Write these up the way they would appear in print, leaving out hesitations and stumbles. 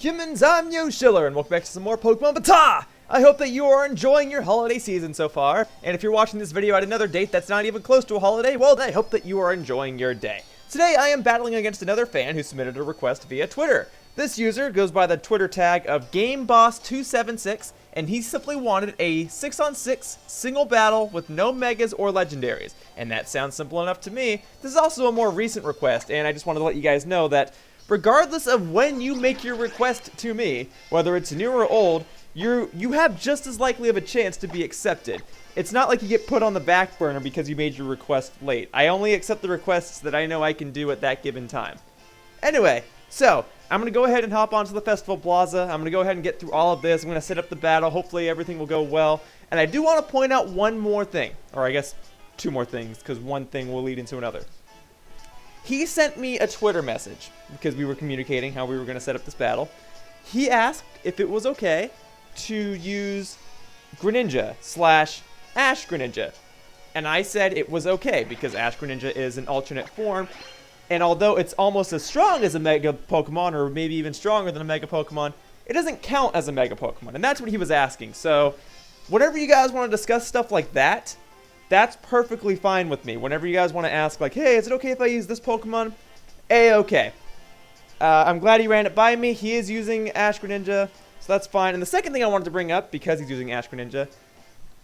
humans, I'm Yoshiller, and welcome back to some more Pokemon BATAW! I hope that you are enjoying your holiday season so far, and if you're watching this video at another date that's not even close to a holiday, well, I hope that you are enjoying your day. Today, I am battling against another fan who submitted a request via Twitter. This user goes by the Twitter tag of GameBoss276, and he simply wanted a 6-on-6 single battle with no Megas or Legendaries. And that sounds simple enough to me. This is also a more recent request, and I just wanted to let you guys know that regardless of when you make your request to me, whether it's new or old, you have just as likely of a chance to be accepted. It's not like you get put on the back burner because you made your request late. I only accept the requests that I know I can do at that given time. Anyway, so I'm going to go ahead and hop onto the Festival Plaza. I'm going to go ahead and get through all of this. I'm going to set up the battle. Hopefully everything will go well. And I do want to point out one more thing. Or I guess two more things, because one thing will lead into another. He sent me a Twitter message because we were communicating how we were going to set up this battle. He asked if it was okay to use Greninja / Ash-Greninja. And I said it was okay because Ash-Greninja is an alternate form. And although it's almost as strong as a Mega Pokemon, or maybe even stronger than a Mega Pokemon, it doesn't count as a Mega Pokemon. And that's what he was asking. So whenever you guys want to discuss stuff like that, that's perfectly fine with me. Whenever you guys want to ask, like, hey, is it okay if I use this Pokemon? A-okay. I'm glad he ran it by me. He is using Ash-Greninja, so that's fine. And the second thing I wanted to bring up, because he's using Ash-Greninja,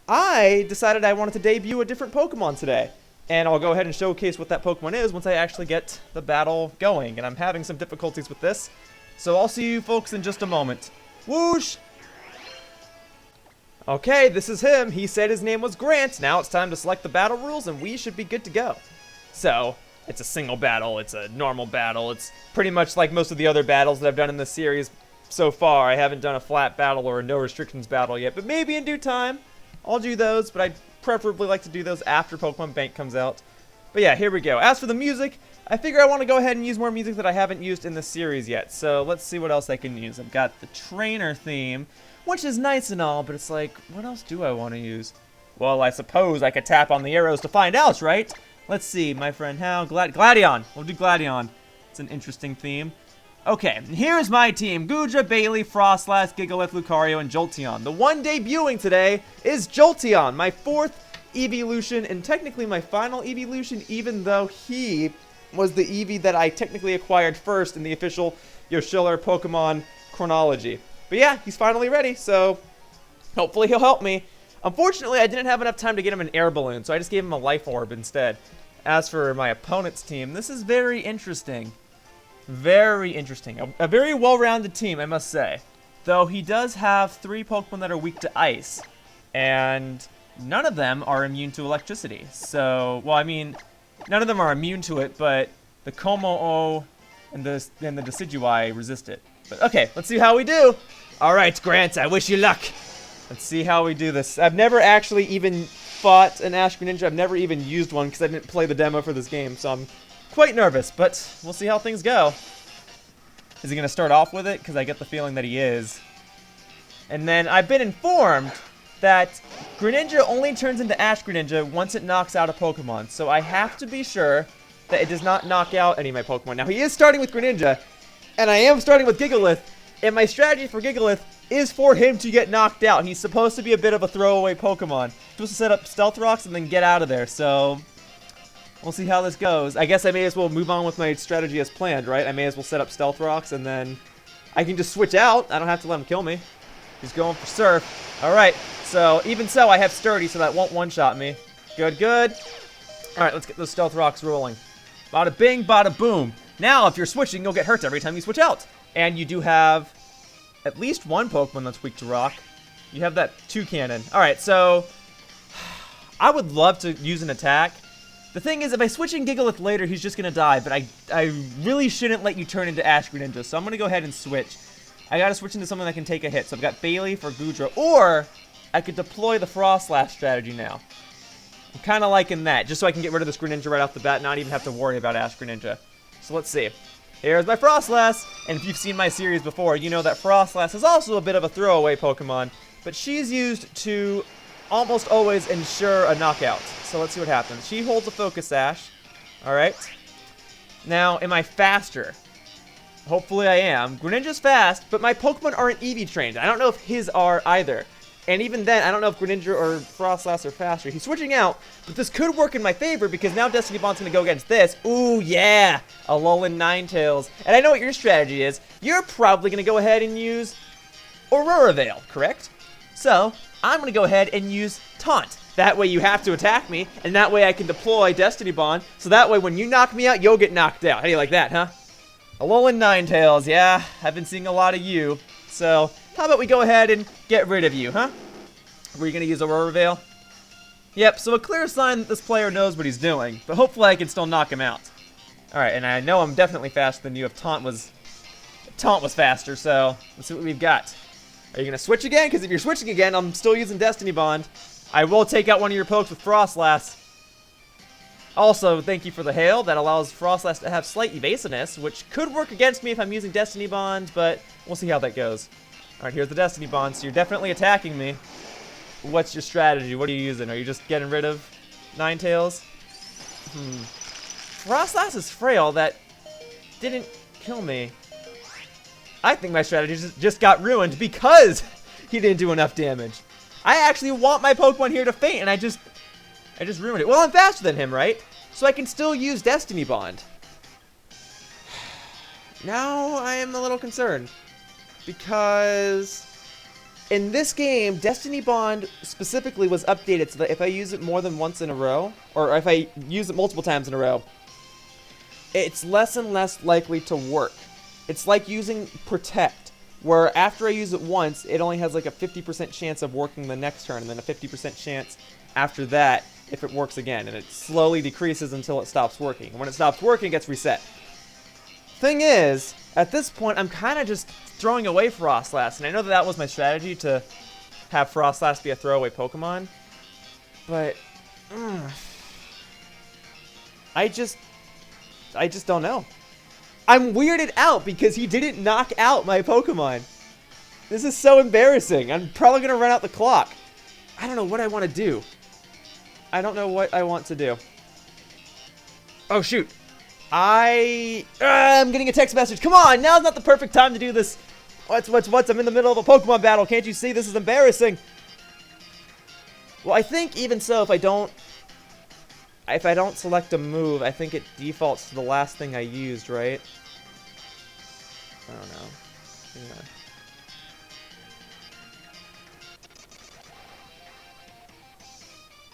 I decided I wanted to debut a different Pokemon today. And I'll go ahead and showcase what that Pokemon is once I actually get the battle going. And I'm having some difficulties with this, so I'll see you folks in just a moment. Whoosh! Okay, this is him. He said his name was Grant. Now it's time to select the battle rules, and we should be good to go. So, it's a single battle. It's a normal battle. It's pretty much like most of the other battles that I've done in this series so far. I haven't done a flat battle or a no restrictions battle yet, but maybe in due time I'll do those, but I'd preferably like to do those after Pokemon Bank comes out. But yeah, here we go. As for the music, I figure I want to go ahead and use more music that I haven't used in this series yet. So let's see what else I can use. I've got the trainer theme, which is nice and all, but it's like, what else do I want to use? Well, I suppose I could tap on the arrows to find out, right? Let's see, my friend, how? Gladion. We'll do Gladion. It's an interesting theme. Okay, here's my team. Guja, Bailey, Froslass, Gigalith, Lucario, and Jolteon. The one debuting today is Jolteon, my 4th evolution, and technically my final evolution, even though he was the Eevee that I technically acquired first in the official Yoshiller Pokemon chronology. But yeah, he's finally ready, so hopefully he'll help me. Unfortunately, I didn't have enough time to get him an air balloon, so I just gave him a life orb instead. As for my opponent's team, this is very interesting. Very interesting. A very well-rounded team, I must say. Though he does have 3 Pokemon that are weak to ice. And none of them are immune to electricity. So, well, I mean, none of them are immune to it, but the Como-o and the Decidueye resist it. But okay, let's see how we do. Alright, Grant, I wish you luck. Let's see how we do this. I've never actually even fought an Ash-Greninja. I've never even used one because I didn't play the demo for this game, so I'm quite nervous, but we'll see how things go. Is he going to start off with it? Because I get the feeling that he is. And then I've been informed that Greninja only turns into Ash-Greninja once it knocks out a Pokemon. So I have to be sure that it does not knock out any of my Pokemon. Now, he is starting with Greninja, and I am starting with Gigalith, and my strategy for Gigalith is for him to get knocked out. He's supposed to be a bit of a throwaway Pokemon. Supposed to set up Stealth Rocks and then get out of there, so we'll see how this goes. I guess I may as well move on with my strategy as planned, right? I may as well set up Stealth Rocks, and then I can just switch out. I don't have to let him kill me. He's going for Surf. Alright, so even so, I have Sturdy, so that won't one-shot me. Good, good. Alright, let's get those Stealth Rocks rolling. Bada bing, bada boom. Now, if you're switching, you'll get hurt every time you switch out. And you do have at least one Pokemon that's weak to rock. You have that Toucannon. Alright, so I would love to use an attack. The thing is, if I switch in Gigalith later, he's just going to die, but I really shouldn't let you turn into Ash-Greninja, so I'm going to go ahead and switch. I got to switch into something that can take a hit, so I've got Bailey for Gudra, or I could deploy the Froslass strategy now. I'm kind of liking that, just so I can get rid of this Greninja right off the bat, not even have to worry about Ash-Greninja. So let's see. Here's my Froslass, and if you've seen my series before, you know that Froslass is also a bit of a throwaway Pokemon, but she's used to almost always ensure a knockout. So let's see what happens. She holds a Focus Sash. Alright. Now, am I faster? Hopefully I am. Greninja's fast, but my Pokemon aren't EV trained. I don't know if his are either. And even then, I don't know if Greninja or Froslass are faster. He's switching out, but this could work in my favor because now Destiny Bond's going to go against this. Ooh, yeah! Alolan Ninetales. And I know what your strategy is. You're probably going to go ahead and use Aurora Veil, correct? So, I'm going to go ahead and use Taunt. That way you have to attack me, and that way I can deploy Destiny Bond, so that way when you knock me out, you'll get knocked out. How do you like that, huh? Alolan Ninetales, yeah, I've been seeing a lot of you. So, how about we go ahead and get rid of you, huh? Were you going to use Aurora Veil? Yep, so a clear sign that this player knows what he's doing, but hopefully I can still knock him out. Alright, and I know I'm definitely faster than you if Taunt was faster, so let's see what we've got. Are you going to switch again? Because if you're switching again, I'm still using Destiny Bond. I will take out one of your pokes with Froslass. Also, thank you for the hail. That allows Froslass to have slight evasiveness, which could work against me if I'm using Destiny Bond, but we'll see how that goes. Alright, here's the Destiny Bond, so you're definitely attacking me. What's your strategy? What are you using? Are you just getting rid of Ninetales? Froslass is frail. That didn't kill me. I think my strategy just got ruined because he didn't do enough damage. I actually want my Pokemon here to faint, and I just ruined it. Well, I'm faster than him, right? So I can still use Destiny Bond. Now I am a little concerned. Because in this game, Destiny Bond specifically was updated so that if I use it more than once in a row, or if I use it multiple times in a row, it's less and less likely to work. It's like using Protect, where after I use it once, it only has like a 50% chance of working the next turn, and then a 50% chance after that if it works again, and it slowly decreases until it stops working. And when it stops working, it gets reset. Thing is, at this point, I'm kind of just throwing away Froslass, and I know that that was my strategy to have Froslass be a throwaway Pokemon, but I just don't know. I'm weirded out because he didn't knock out my Pokemon. This is so embarrassing. I'm probably going to run out the clock. I don't know what I want to do. I don't know what I want to do. Oh, shoot. I'm getting a text message. Come on, now's not the perfect time to do this. What's? I'm in the middle of a Pokemon battle. Can't you see? This is embarrassing. Well, I think even so, if I don't select a move, I think it defaults to the last thing I used, right? I don't know. Yeah.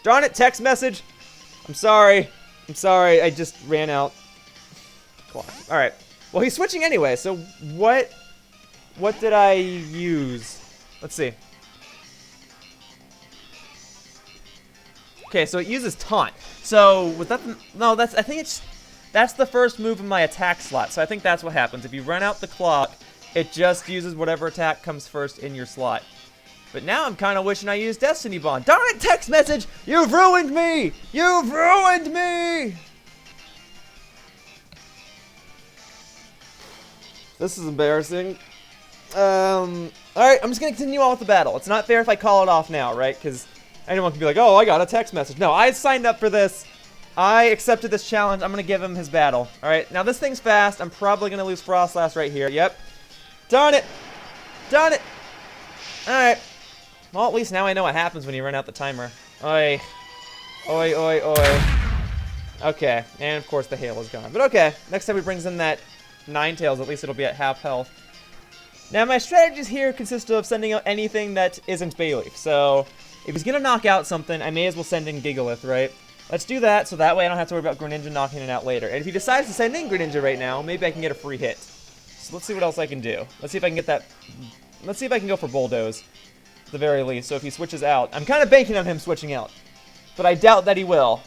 Darn it, text message. I'm sorry. I just ran out. Alright. Well, he's switching anyway, so what did I use? Let's see. Okay, so it uses Taunt. So, was that the, no, I think that's the first move in my attack slot. So I think that's what happens. If you run out the clock, it just uses whatever attack comes first in your slot. But now I'm kind of wishing I used Destiny Bond. Darn it, text message! You've ruined me! You've ruined me! This is embarrassing. Alright, I'm just going to continue on with the battle. It's not fair if I call it off now, right? Because anyone can be like, oh, I got a text message. No, I signed up for this. I accepted this challenge. I'm going to give him his battle. Alright, now this thing's fast. I'm probably going to lose Froslass right here. Yep. Darn it! Darn it! Alright. Well, at least now I know what happens when you run out the timer. Oi. Oi, oi, oi. Okay, and of course the hail is gone. But okay, next time he brings in that Ninetales, at least it'll be at half health. Now, my strategies here consist of sending out anything that isn't Bayleaf. So, if he's going to knock out something, I may as well send in Gigalith, right? Let's do that, so that way I don't have to worry about Greninja knocking it out later. And if he decides to send in Greninja right now, maybe I can get a free hit. So let's see what else I can do. Let's see if I can get that... Let's see if I can go for Bulldoze, at the very least. So if he switches out... I'm kind of banking on him switching out. But I doubt that he will.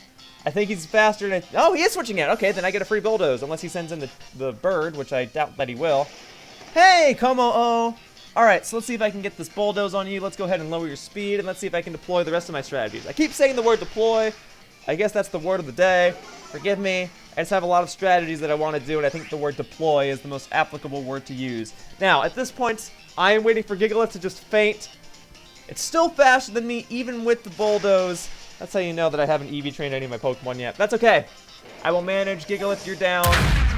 I think he's faster than... Oh, he is switching out! Okay, then I get a free Bulldoze, unless he sends in the bird, which I doubt that he will. Hey, Como-o! Alright, so let's see if I can get this Bulldoze on you. Let's go ahead and lower your speed, and let's see if I can deploy the rest of my strategies. I keep saying the word deploy. I guess that's the word of the day. Forgive me. I just have a lot of strategies that I want to do, and I think the word deploy is the most applicable word to use. Now, at this point, I am waiting for Gigalith to just faint. It's still faster than me, even with the Bulldoze. That's how you know that I haven't EV trained any of my Pokemon yet. That's okay. I will manage. Gigalith, you're down.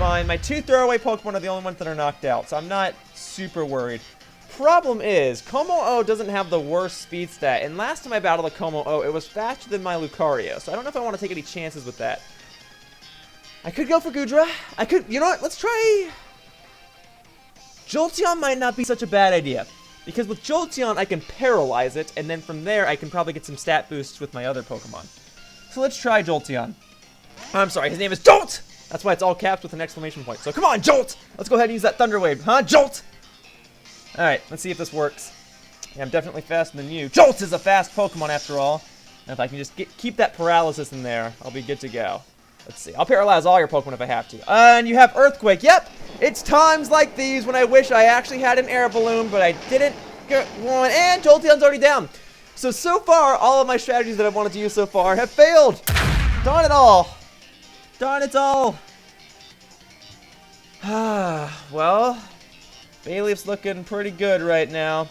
fine. My 2 throwaway Pokemon are the only ones that are knocked out, so I'm not super worried. Problem is, Como-O doesn't have the worst speed stat, and last time I battled a Como-O, it was faster than my Lucario, so I don't know if I want to take any chances with that. I could go for Goodra. I could, you know what, let's try... Jolteon might not be such a bad idea, because with Jolteon, I can paralyze it, and then from there, I can probably get some stat boosts with my other Pokemon. So let's try Jolteon. I'm sorry, his name is Jolt! That's why it's all caps with an exclamation point. So come on, Jolt! Let's go ahead and use that Thunder Wave, huh, Jolt? Alright, let's see if this works. Yeah, I'm definitely faster than you. Jolt is a fast Pokemon after all. And if I can just keep that paralysis in there, I'll be good to go. Let's see. I'll paralyze all your Pokemon if I have to. And you have Earthquake. Yep! It's times like these when I wish I actually had an air balloon, but I didn't get one. And Jolteon's already down. So far, all of my strategies that I wanted to use so far have failed. Darn it all. Darn it all. Well, Bayleef's looking pretty good right now.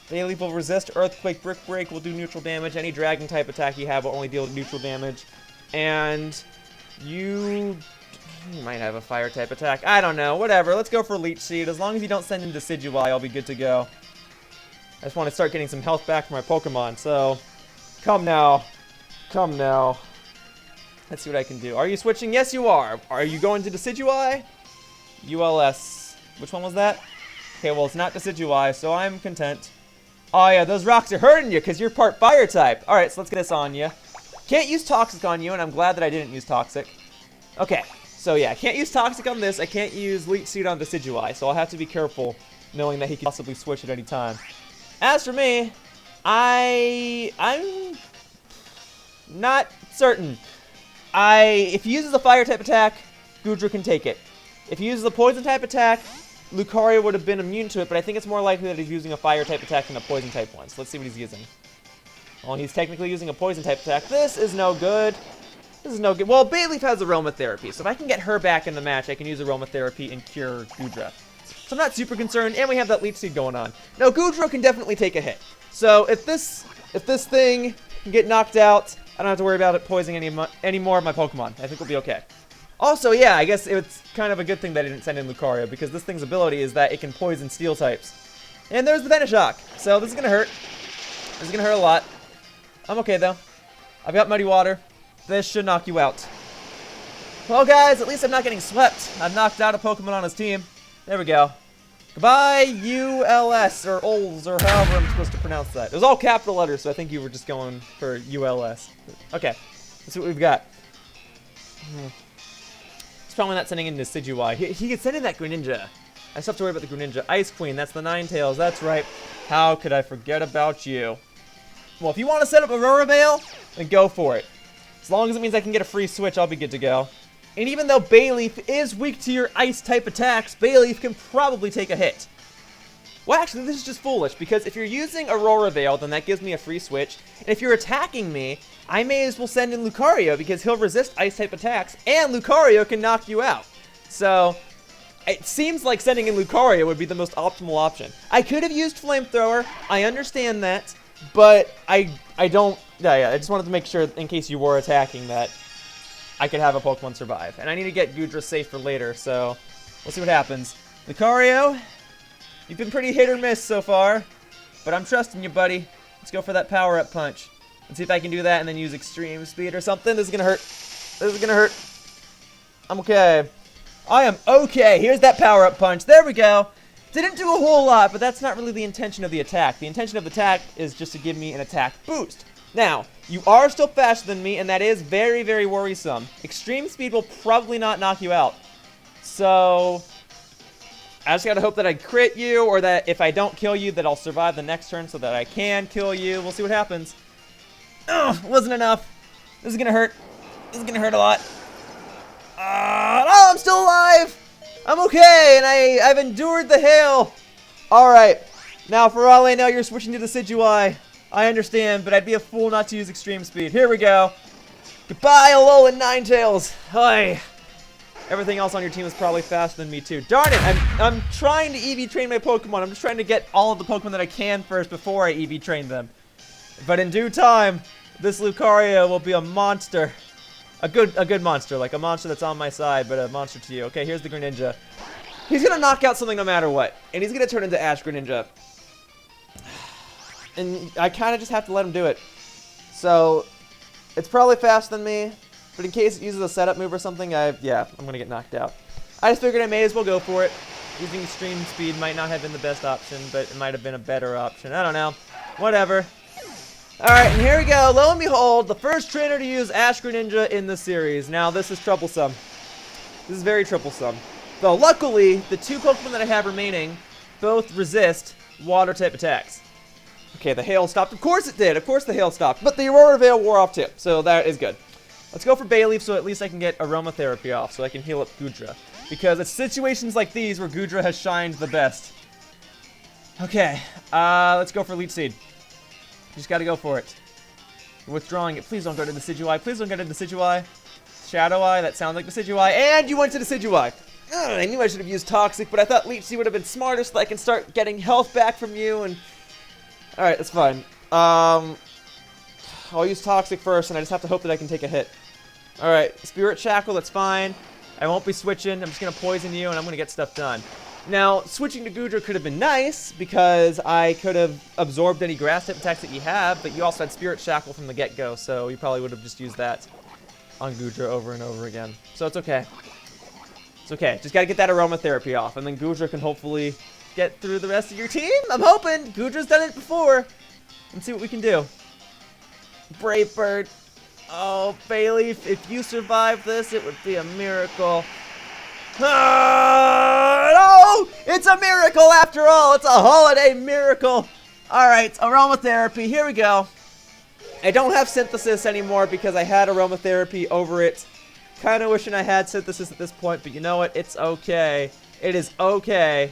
Bayleef will resist Earthquake, Brick Break will do neutral damage. Any Dragon type attack you have will only deal neutral damage. And you might have a Fire type attack. I don't know. Whatever. Let's go for Leech Seed. As long as you don't send in Decidueye, I'll be good to go. I just want to start getting some health back from my Pokemon. So, come now. Come now. Let's see what I can do. Are you switching? Yes, you are. Are you going to Decidueye? ULS. Which one was that? Okay, well, it's not Decidueye, so I'm content. Oh, yeah, those rocks are hurting you because you're part Fire type. All right, so let's get this on you. Can't use Toxic on you, and I'm glad that I didn't use Toxic. Okay, so yeah, I can't use Toxic on this. I can't use Leech Seed on Decidueye, so I'll have to be careful knowing that he could possibly switch at any time. As for me, I'm not certain. If he uses a Fire type attack, Goodra can take it. If he uses a Poison type attack, Lucario would have been immune to it, but I think it's more likely that he's using a Fire type attack than a Poison type one. So let's see what he's using. Well, he's technically using a Poison type attack. This is no good. This is no good. Well, Bayleef has Aromatherapy, so if I can get her back in the match, I can use Aromatherapy and cure Goodra. So I'm not super concerned, and we have that Leech Seed going on. Now, Goodra can definitely take a hit. So if this thing can get knocked out, I don't have to worry about it poisoning any more of my Pokemon. I think we'll be okay. Also, yeah, I guess it's kind of a good thing that I didn't send in Lucario, because this thing's ability is that it can poison Steel types. And there's the Venoshock. So this is going to hurt. This is going to hurt a lot. I'm okay, though. I've got Muddy Water. This should knock you out. Well, guys, at least I'm not getting swept. I've knocked out a Pokemon on his team. There we go. Goodbye, ULS, or OLS, or however I'm supposed to pronounce that. It was all capital letters, so I think you were just going for ULS. Okay, let's see what we've got. He's probably not sending in Decidueye. He could send in that Greninja. I still have to worry about the Greninja. Ice Queen, that's the Ninetales, that's right. How could I forget about you? Well, if you want to set up Aurora Veil, then go for it. As long as it means I can get a free switch, I'll be good to go. And even though Bayleef is weak to your Ice-type attacks, Bayleef can probably take a hit. Well, actually, this is just foolish, because if you're using Aurora Veil, then that gives me a free switch. And if you're attacking me, I may as well send in Lucario, because he'll resist Ice-type attacks, and Lucario can knock you out. So, it seems like sending in Lucario would be the most optimal option. I could have used Flamethrower, I understand that, but I don't... Yeah, I just wanted to make sure, in case you were attacking, that I could have a Pokemon survive. And I need to get Goodra safe for later, so we'll see what happens. Lucario, you've been pretty hit or miss so far, but I'm trusting you, buddy. Let's go for that power-up punch. Let's see if I can do that and then use Extreme Speed or something. This is going to hurt. This is going to hurt. I'm okay. I am okay. Here's that power-up punch. There we go. Didn't do a whole lot, but that's not really the intention of the attack. The intention of the attack is just to give me an attack boost. Now, you are still faster than me, and that is very, very worrisome. Extreme Speed will probably not knock you out. So, I just gotta hope that I crit you, or that if I don't kill you, that I'll survive the next turn so that I can kill you. We'll see what happens. Ugh, wasn't enough. This is gonna hurt. This is gonna hurt a lot. Oh, I'm still alive! I'm okay, and I've endured the hail. Alright, now for all I know, you're switching to the Decidueye. I understand, but I'd be a fool not to use Extreme Speed. Here we go. Goodbye, Alolan Ninetales. Hi. Everything else on your team is probably faster than me too. Darn it! I'm trying to EV train my Pokemon. I'm just trying to get all of the Pokemon that I can first before I EV train them. But in due time, this Lucario will be a monster. A good monster, like a monster that's on my side, but a monster to you. Okay, here's the Greninja. He's gonna knock out something no matter what, and he's gonna turn into Ash-Greninja. And I kind of just have to let him do it. So, it's probably faster than me, but in case it uses a setup move or something, yeah, I'm gonna get knocked out. I just figured I may as well go for it. Using extreme speed might not have been the best option, but it might have been a better option. I don't know. Whatever. Alright, and here we go. Lo and behold, the first trainer to use Ash-Greninja in the series. Now, this is troublesome. This is very troublesome. Though, luckily, the 2 Pokemon that I have remaining both resist water-type attacks. Okay, the hail stopped. Of course it did. Of course the hail stopped. But the Aurora Veil wore off too, so that is good. Let's go for Bayleaf so at least I can get Aromatherapy off so I can heal up Goodra. Because it's situations like these where Goodra has shined the best. Okay, let's go for Leech Seed. Just gotta go for it. You're withdrawing it. Please don't go to Decidueye. Please don't go to Decidueye. Shadow Eye, that sounds like Decidueye. And you went to Decidueye. I knew I should have used Toxic, but I thought Leech Seed would have been smarter so that I can start getting health back from you. And alright, that's fine. I'll use Toxic first, and I just have to hope that I can take a hit. Alright, Spirit Shackle, that's fine. I won't be switching. I'm just going to poison you, and I'm going to get stuff done. Now, switching to Goodra could have been nice, because I could have absorbed any grass-type attacks that you have, but you also had Spirit Shackle from the get-go, so you probably would have just used that on Goodra over and over again. So it's okay. It's okay. Just got to get that Aromatherapy off, and then Goodra can hopefully get through the rest of your team. I'm hoping. Goodra's done it before. Let's see what we can do. Brave Bird. Oh, Bayleaf, if you survive this, it would be a miracle. Oh, it's a miracle after all. It's a holiday miracle. All right, Aromatherapy. Here we go. I don't have Synthesis anymore because I had Aromatherapy over it. Kind of wishing I had Synthesis at this point, but you know what? It's okay. It is okay.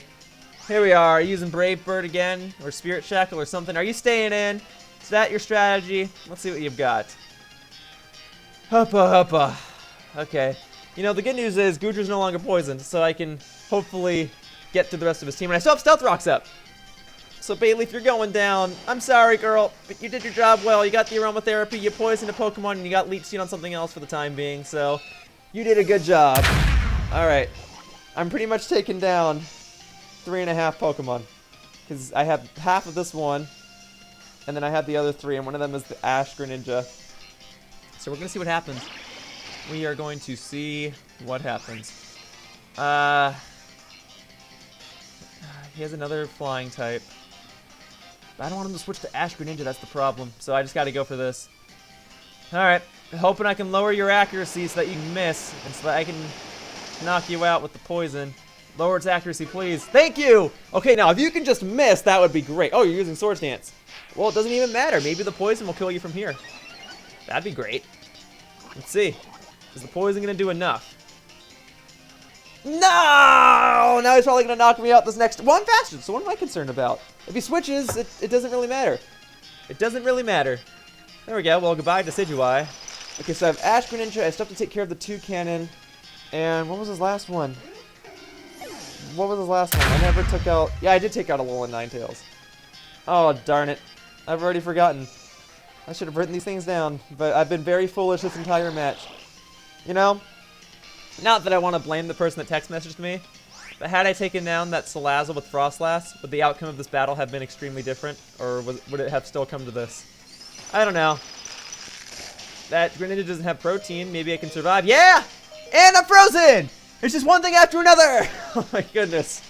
Here we are, using Brave Bird again, or Spirit Shackle or something. Are you staying in? Is that your strategy? Let's see what you've got. Huppa, huppa. Okay. You know, the good news is Goodra's no longer poisoned, so I can hopefully get through the rest of his team. And I still have Stealth Rocks up. So, Bayleaf, you're going down. I'm sorry, girl, but you did your job well. You got the Aromatherapy, you poisoned a Pokemon, and you got Leech Seed on something else for the time being, so you did a good job. Alright. I'm pretty much taking down 3.5 Pokemon. Because I have half of this one, and then I have the other 3, and one of them is the Ash-Greninja. So we're going to see what happens. We are going to see what happens. He has another flying type. But I don't want him to switch to Ash-Greninja, that's the problem. So I just got to go for this. Alright, hoping I can lower your accuracy so that you can miss, and so that I can knock you out with the poison. Lower its accuracy, please. Thank you! Okay, now if you can just miss, that would be great. Oh, you're using Swords Dance. Well, it doesn't even matter. Maybe the poison will kill you from here. That'd be great. Let's see. Is the poison going to do enough? No! Now he's probably going to knock me out this next... Well, I'm faster, so what am I concerned about? If he switches, it doesn't really matter. It doesn't really matter. There we go. Well, goodbye, Decidueye. Okay, so I have Ash-Greninja. I still have to take care of the Toucannon. And what was his last one? What was his last one? I never took out... Yeah, I did take out a Alolan Ninetales. Oh, darn it. I've already forgotten. I should have written these things down. But I've been very foolish this entire match. You know? Not that I want to blame the person that text messaged me. But had I taken down that Salazzle with Froslass, would the outcome of this battle have been extremely different? Or would it have still come to this? I don't know. That Greninja doesn't have protein. Maybe I can survive. Yeah! And I'm frozen! It's just one thing after another! Oh my goodness.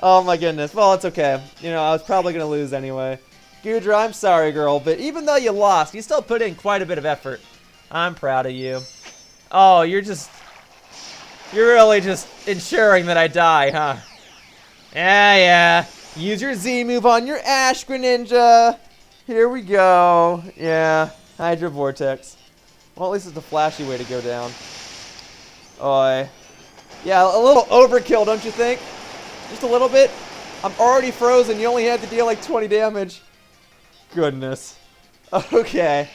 Oh my goodness. Well, it's okay. You know, I was probably going to lose anyway. Goodra, I'm sorry, girl, but even though you lost, you still put in quite a bit of effort. I'm proud of you. Oh, you're really just ensuring that I die, huh? Yeah. Use your Z move on your Ash-Greninja. Here we go. Yeah, Hydro Vortex. Well, at least it's a flashy way to go down. Oi. Yeah, a little overkill, don't you think? Just a little bit. I'm already frozen. You only had to deal like 20 damage. Goodness. Okay.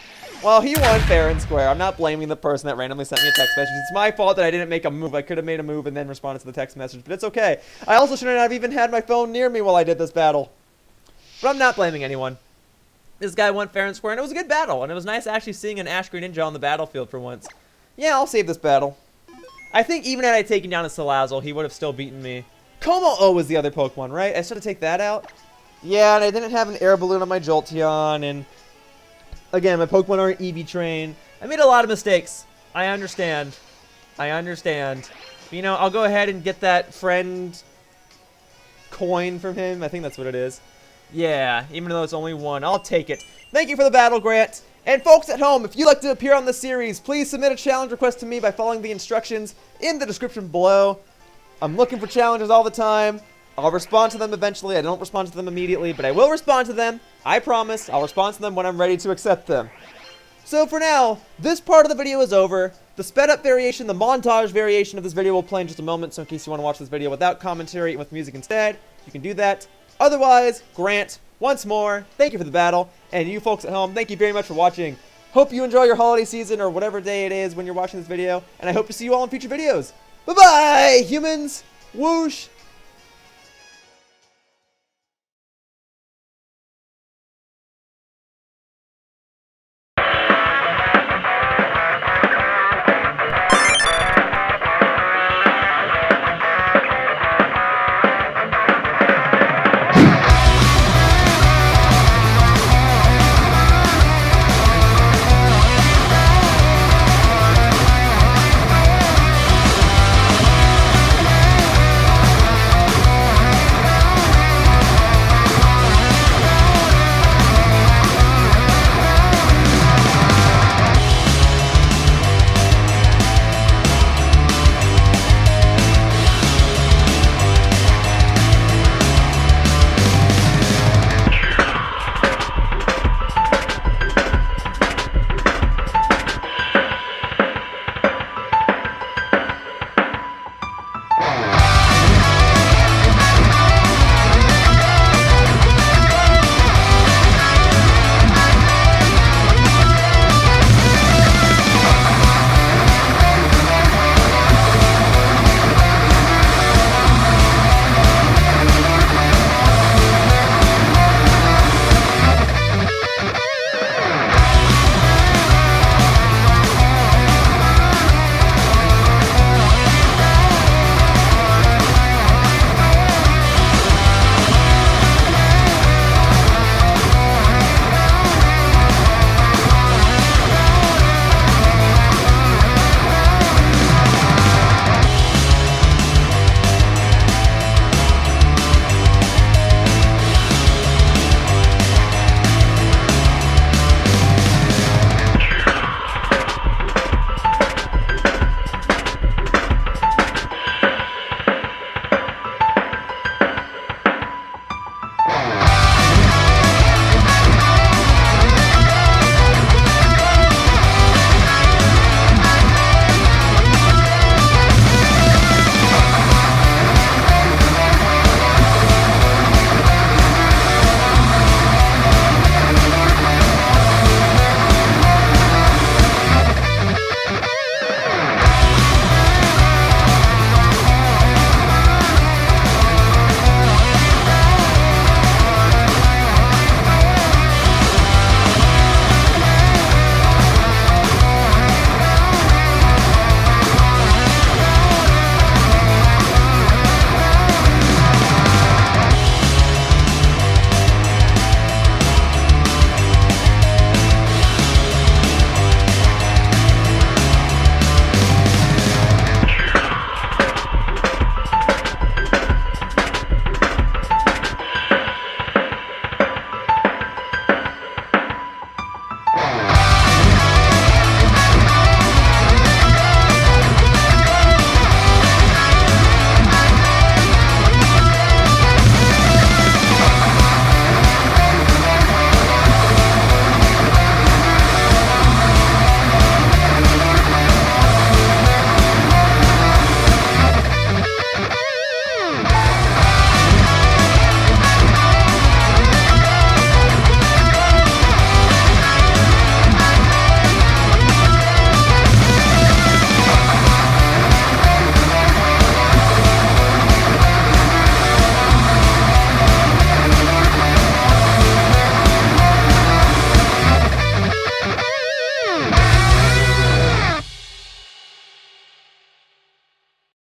Well, he won fair and square. I'm not blaming the person that randomly sent me a text message. It's my fault that I didn't make a move. I could have made a move and then responded to the text message, but it's okay. I also shouldn't have even had my phone near me while I did this battle. But I'm not blaming anyone. This guy won fair and square, and it was a good battle, and it was nice actually seeing an Ash-Greninja on the battlefield for once. Yeah, I'll save this battle. I think even had I taken down a Salazzle, he would have still beaten me. Como-O was the other Pokemon, right? I should have taken that out. Yeah, and I didn't have an air balloon on my Jolteon, and again, my Pokemon aren't EV trained. I made a lot of mistakes. I understand. I understand. You know, I'll go ahead and get that friend coin from him. I think that's what it is. Yeah, even though it's only one, I'll take it. Thank you for the battle, Grant. And folks at home, if you'd like to appear on the series, please submit a challenge request to me by following the instructions in the description below. I'm looking for challenges all the time. I'll respond to them eventually. I don't respond to them immediately, but I will respond to them. I promise. I'll respond to them when I'm ready to accept them. So for now, this part of the video is over. The sped up variation, the montage variation of this video will play in just a moment, so in case you want to watch this video without commentary and with music instead, you can do that. Otherwise, Grant, once more, thank you for the battle, and you folks at home, thank you very much for watching. Hope you enjoy your holiday season or whatever day it is when you're watching this video, and I hope to see you all in future videos. Bye-bye, humans! Whoosh!